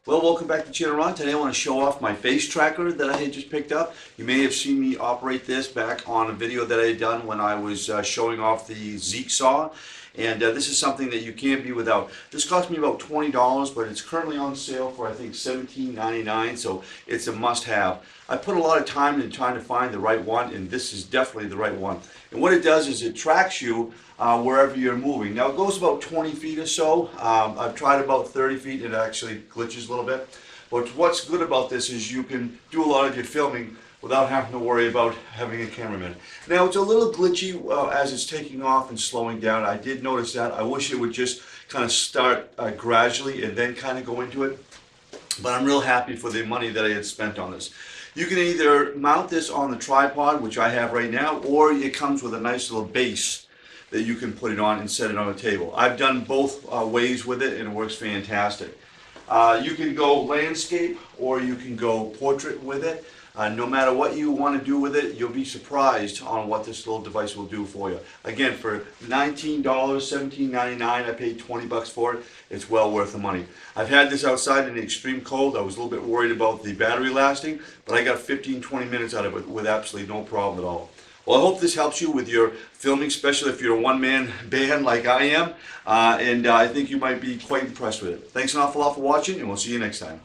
Well, welcome back to Channel Ron. Today I want to show off my face tracker that I had just picked up. You may have seen me operate this back on a video that I had done when I was showing off the Zeek saw. And this is something that you can't be without. This cost me about $20, but it's currently on sale for I think $17.99, so it's a must-have. I put a lot of time into trying to find the right one, and this is definitely the right one. And what it does is it tracks you wherever you're moving. Now it goes about 20 feet or so. I've tried about 30 feet, and it actually glitches a little bit. But what's good about this is you can do a lot of your filming without having to worry about having a cameraman. Now it's a little glitchy as it's taking off and slowing down. I did notice that. I wish it would just kind of start gradually and then kind of go into it. But I'm real happy for the money that I had spent on this. You can either mount this on the tripod, which I have right now, or it comes with a nice little base that you can put it on and set it on a table. I've done both ways with it and it works fantastic. You can go landscape or you can go portrait with it. No matter what you want to do with it, you'll be surprised on what this little device will do for you. Again, for $19, $17.99, I paid 20 bucks for it. It's well worth the money. I've had this outside in the extreme cold. I was a little bit worried about the battery lasting, but I got 15-20 minutes out of it with absolutely no problem at all. Well, I hope this helps you with your filming, especially if you're a one-man band like I am, and I think you might be quite impressed with it. Thanks an awful lot for watching, and we'll see you next time.